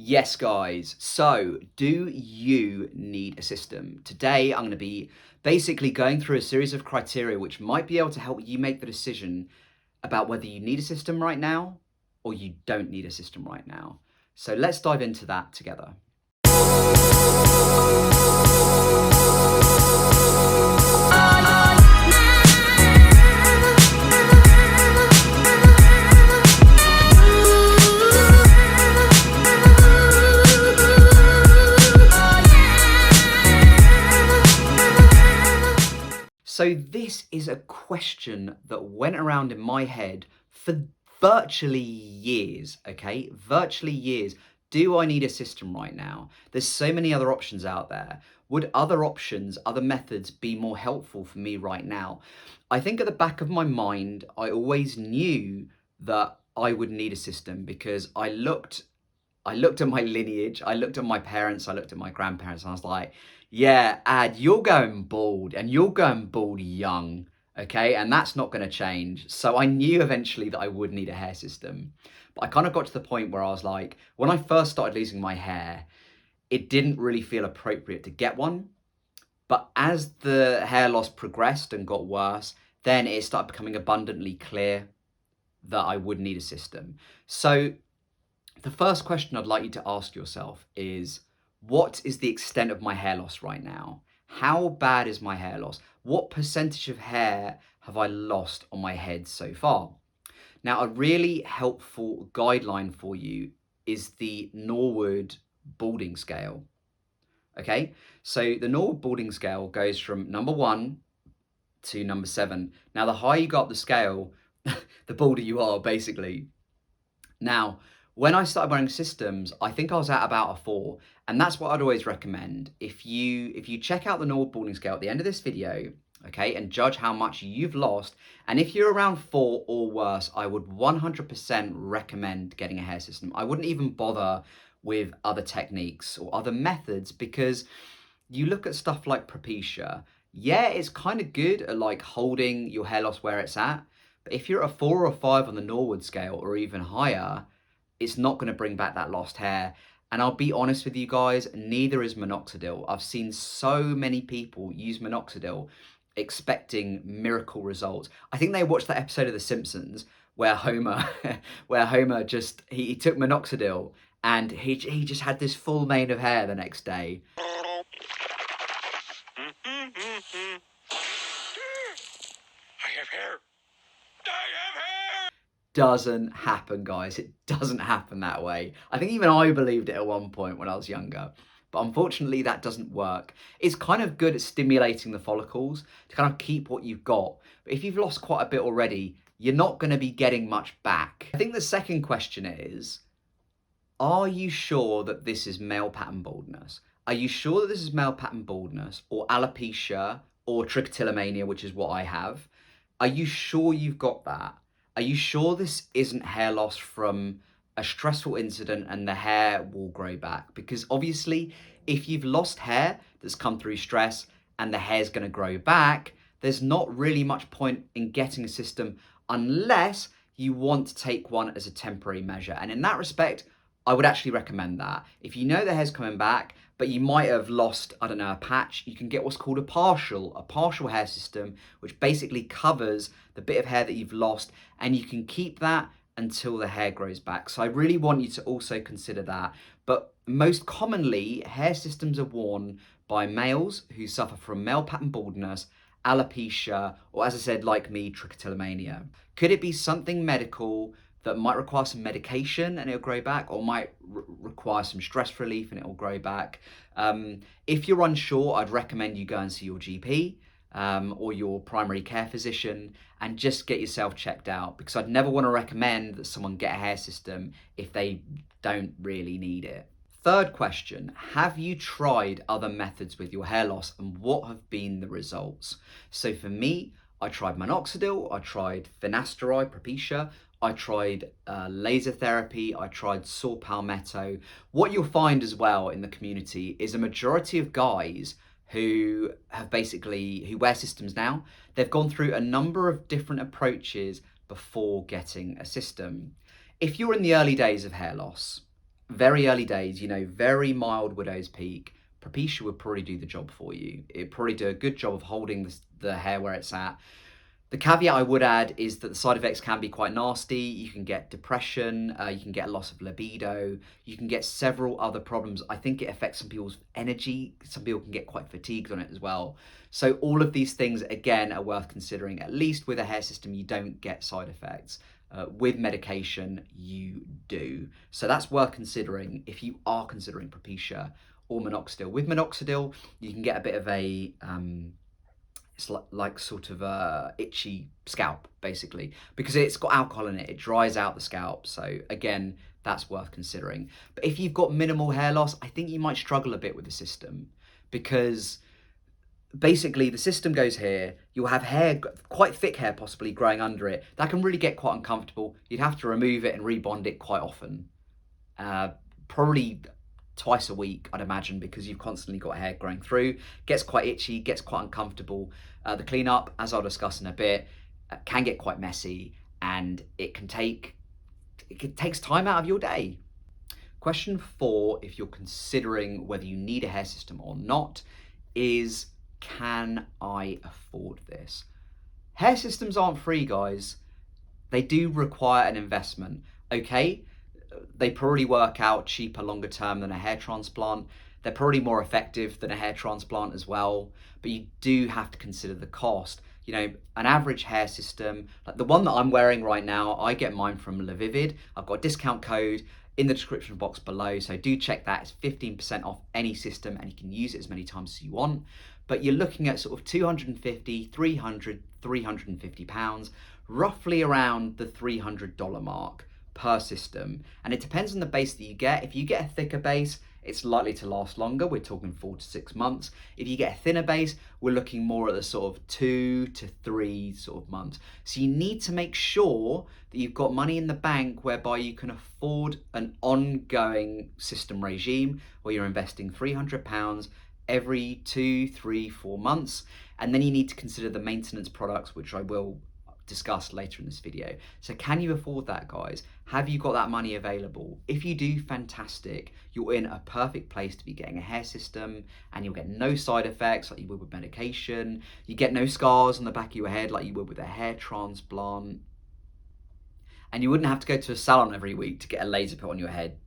Yes, guys. So, do you need a system? Today, I'm going to be basically going through a series of criteria which might be able to help you make the decision about whether you need a system right now or you don't need a system right now. So, let's dive into that together. So this is a question that went around in my head for virtually years, okay? Virtually years. Do I need a system right now? There's so many other options out there. Would other options, other methods be more helpful for me right now? I think at the back of my mind, I always knew that I would need a system because I looked at my lineage, I looked at my parents, I looked at my grandparents, and I was like, yeah, Ad, you're going bald and you're going bald young, okay? And that's not going to change. So I knew eventually that I would need a hair system. But I kind of got to the point where I was like, when I first started losing my hair, it didn't really feel appropriate to get one. But as the hair loss progressed and got worse, then it started becoming abundantly clear that I would need a system. So the first question I'd like you to ask yourself is, what is the extent of my hair loss right now? How bad is my hair loss? What percentage of hair have I lost on my head so far? Now, a really helpful guideline for you is the Norwood balding scale. Okay, so the Norwood balding scale goes from number 1 to number 7. Now, the higher you go up the scale, the balder you are, basically. Now, when I started wearing systems, I think I was at about a 4, and that's what I'd always recommend. If you check out the Norwood balding scale at the end of this video, okay, and judge how much you've lost, and if you're around 4 or worse, I would 100% recommend getting a hair system. I wouldn't even bother with other techniques or other methods, because you look at stuff like Propecia. Yeah, it's kind of good at like holding your hair loss where it's at, but if you're at a 4 or 5 on the Norwood scale or even higher, it's not going to bring back that lost hair. And I'll be honest with you guys, neither is minoxidil. I've seen so many people use minoxidil expecting miracle results. I think they watched that episode of The Simpsons where Homer just he took minoxidil and he just had this full mane of hair the next day. I have hair. Doesn't happen, guys. It doesn't happen that way. I think even I believed it at one point when I was younger, but unfortunately that doesn't work. It's kind of good at stimulating the follicles to kind of keep what you've got, but if you've lost quite a bit already, you're not going to be getting much back. I think the second question is, are you sure that this is male pattern baldness? Are you sure that this is male pattern baldness or alopecia or trichotillomania, which is what I have? Are you sure you've got that? Are you sure this isn't hair loss from a stressful incident and the hair will grow back? Because obviously, if you've lost hair that's come through stress and the hair's going to grow back, there's not really much point in getting a system unless you want to take one as a temporary measure. And in that respect, I would actually recommend that. If you know the hair's coming back, but you might have lost, I don't know, a patch, you can get what's called a partial hair system, which basically covers the bit of hair that you've lost, and you can keep that until the hair grows back. So I really want you to also consider that. But most commonly, hair systems are worn by males who suffer from male pattern baldness, alopecia, or as I said, like me, trichotillomania. Could it be something medical that might require some medication and it'll grow back, or might require some stress relief and it'll grow back? If you're unsure, I'd recommend you go and see your GP or your primary care physician and just get yourself checked out, because I'd never want to recommend that someone get a hair system if they don't really need it. Third question, have you tried other methods with your hair loss and what have been the results? So for me, I tried minoxidil, I tried finasteride, Propecia, I tried laser therapy, I tried saw palmetto. What you'll find as well in the community is a majority of guys who wear systems now, they've gone through a number of different approaches before getting a system. If you're in the early days of hair loss very early days, very mild widow's peak, Propecia would probably do the job for you. It'd probably do a good job of holding the hair where it's at. The caveat I would add is that the side effects can be quite nasty. You can get depression, you can get a loss of libido, you can get several other problems. I think it affects some people's energy. Some people can get quite fatigued on it as well. So all of these things, again, are worth considering. At least with a hair system, you don't get side effects. With medication, you do. So that's worth considering if you are considering Propecia or minoxidil. With minoxidil, you can get a bit of a it's like sort of a itchy scalp, basically, because it's got alcohol in it. It dries out the scalp. So again, that's worth considering. But if you've got minimal hair loss, I think you might struggle a bit with the system, because basically the system goes here. You'll have hair, quite thick hair possibly, growing under it. That can really get quite uncomfortable. You'd have to remove it and rebond it quite often. Probably twice a week, I'd imagine, because you've constantly got hair growing through. Gets quite itchy, gets quite uncomfortable. The cleanup, as I'll discuss in a bit, can get quite messy, and it takes time out of your day. Question 4, if you're considering whether you need a hair system or not, is can I afford this? Hair systems aren't free, guys. They do require an investment. Okay, they probably work out cheaper longer term than a hair transplant. They're probably more effective than a hair transplant as well, but you do have to consider the cost. An average hair system, like the one that I'm wearing right now, I get mine from LaVivid. I've got a discount code in the description box below, so do check that. It's 15% off any system, and you can use it as many times as you want. But you're looking at sort of 250, 300, 350 pounds, roughly around the $300 mark per system. And it depends on the base that you get. If you get a thicker base, it's likely to last longer. We're talking 4 to 6 months. If you get a thinner base, we're looking more at the sort of 2 to 3 sort of months. So you need to make sure that you've got money in the bank whereby you can afford an ongoing system regime where you're investing £300 every 2, 3, 4 months. And then you need to consider the maintenance products, which I will discuss later in this video. So can you afford that, guys? Have you got that money available? If you do, fantastic. You're in a perfect place to be getting a hair system, and you'll get no side effects like you would with medication. You get no scars on the back of your head like you would with a hair transplant. And you wouldn't have to go to a salon every week to get a laser put on your head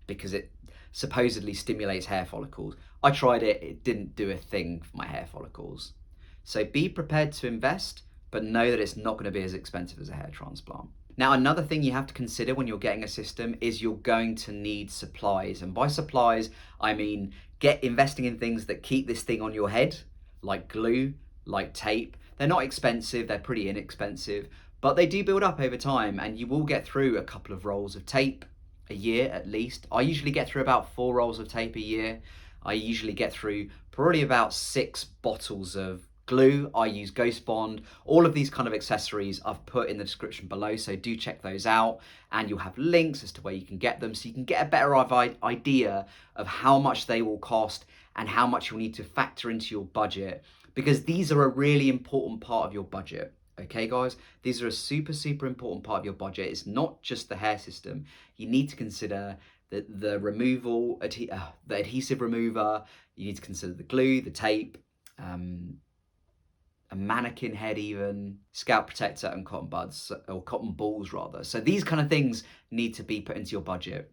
because it supposedly stimulates hair follicles. I tried it, it didn't do a thing for my hair follicles. So be prepared to invest, but know that it's not going to be as expensive as a hair transplant. Now, another thing you have to consider when you're getting a system is you're going to need supplies. And by supplies, I mean investing in things that keep this thing on your head, like glue, like tape. They're not expensive, they're pretty inexpensive, but they do build up over time, and you will get through a couple of rolls of tape a year at least. I usually get through about 4 rolls of tape a year. I usually get through probably about 6 bottles of glue. I use Ghost Bond. All of these kind of accessories I've put in the description below, so do check those out, and you'll have links as to where you can get them, so you can get a better idea of how much they will cost and how much you'll need to factor into your budget, because these are a really important part of your budget. Okay, guys, these are a super, super important part of your budget. It's not just the hair system. You need to consider the removal, the adhesive remover. You need to consider the glue, the tape, a mannequin head even, scalp protector, and cotton buds, or cotton balls rather. So these kind of things need to be put into your budget.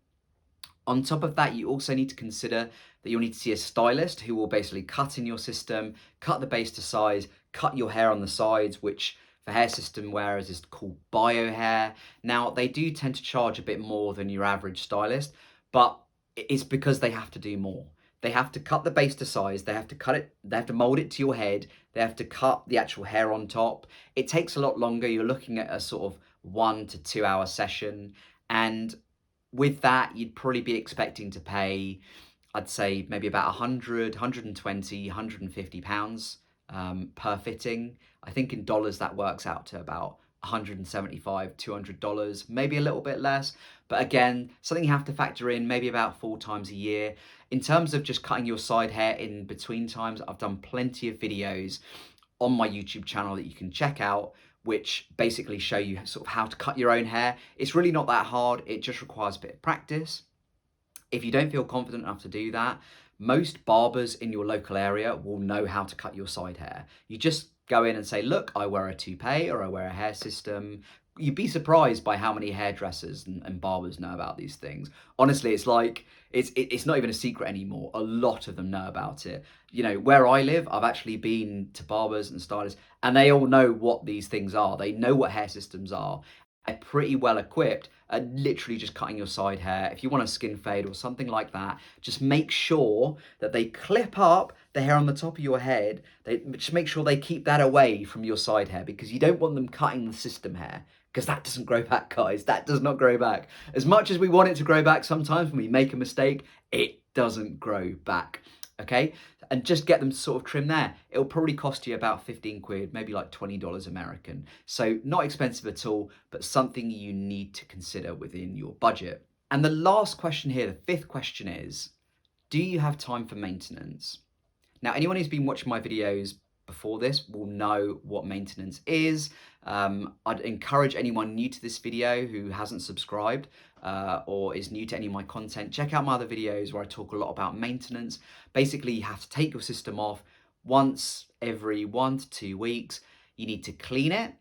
On top of that, you also need to consider that you'll need to see a stylist who will basically cut in your system, cut the base to size, cut your hair on the sides, which for hair system wearers is called bio hair. Now, they do tend to charge a bit more than your average stylist, but it's because they have to do more. They have to cut the base to size, they have to cut it, they have to mold it to your head, they have to cut the actual hair on top. It takes a lot longer. You're looking at a sort of 1 to 2 hour session. And with that, you'd probably be expecting to pay, I'd say maybe about 100, 120, 150 pounds per fitting. I think in dollars that works out to about $175, $200, maybe a little bit less. But again, something you have to factor in, maybe about 4 times a year. In terms of just cutting your side hair in between times, I've done plenty of videos on my YouTube channel that you can check out, which basically show you sort of how to cut your own hair. It's really not that hard. It just requires a bit of practice. If you don't feel confident enough to do that, most barbers in your local area will know how to cut your side hair. You just go in and say, look, I wear a toupee or I wear a hair system. You'd be surprised by how many hairdressers and barbers know about these things. Honestly, it's like, it's not even a secret anymore. A lot of them know about it. You know, where I live, I've actually been to barbers and stylists, and they all know what these things are. They know what hair systems are. They're pretty well equipped at literally just cutting your side hair. If you want a skin fade or something like that, just make sure that they clip up the hair on the top of your head. They just make sure they keep that away from your side hair, because you don't want them cutting the system hair, because that doesn't grow back, guys. That does not grow back. As much as we want it to grow back, sometimes when we make a mistake, it doesn't grow back. Okay, and just get them to sort of trim there. It'll probably cost you about 15 quid, maybe like $20 American. So not expensive at all, but something you need to consider within your budget. And the last question here, the fifth question is, do you have time for maintenance? Now, anyone who's been watching my videos before this will know what maintenance is. I'd encourage anyone new to this video who hasn't subscribed or is new to any of my content, check out my other videos where I talk a lot about maintenance. Basically, you have to take your system off once every 1 to 2 weeks. You need to clean it.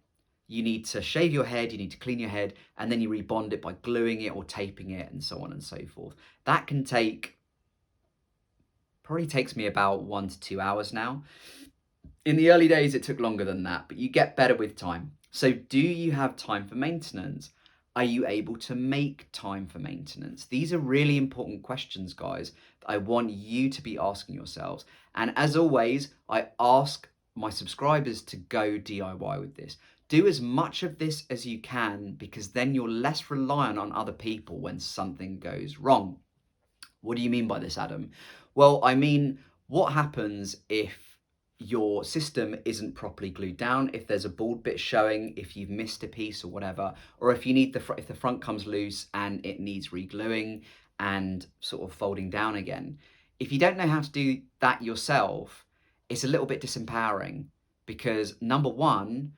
You need to shave your head, you need to clean your head, and then you rebond it by gluing it or taping it and so on and so forth. That can probably takes me about 1 to 2 hours now. In the early days, it took longer than that, but you get better with time. So do you have time for maintenance? Are you able to make time for maintenance? These are really important questions, guys, that I want you to be asking yourselves. And as always, I ask my subscribers to go DIY with this. Do as much of this as you can, because then you're less reliant on other people when something goes wrong. What do you mean by this, Adam? Well, I mean, what happens if your system isn't properly glued down, if there's a bald bit showing, if you've missed a piece or whatever, or if you need if the front comes loose and it needs re-gluing and sort of folding down again. If you don't know how to do that yourself, it's a little bit disempowering, because number one,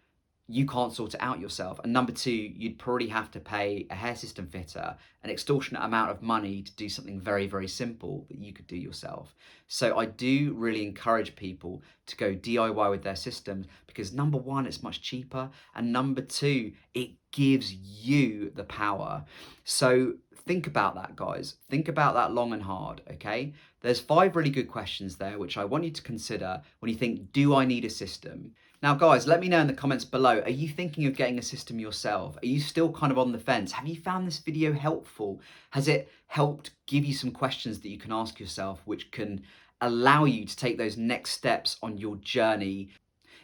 you can't sort it out yourself. And number two, you'd probably have to pay a hair system fitter an extortionate amount of money to do something very, very simple that you could do yourself. So I do really encourage people to go DIY with their systems, because number one, it's much cheaper. And number two, it gives you the power. So think about that, guys. Think about that long and hard, okay? There's 5 really good questions there, which I want you to consider when you think, do I need a system? Now, guys, let me know in the comments below, are you thinking of getting a system yourself? Are you still kind of on the fence? Have you found this video helpful? Has it helped give you some questions that you can ask yourself, which can allow you to take those next steps on your journey?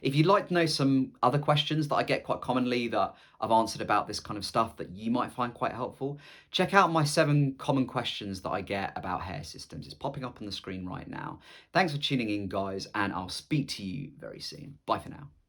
If you'd like to know some other questions that I get quite commonly that I've answered about this kind of stuff that you might find quite helpful, check out my 7 common questions that I get about hair systems. It's popping up on the screen right now. Thanks for tuning in, guys, and I'll speak to you very soon. Bye for now.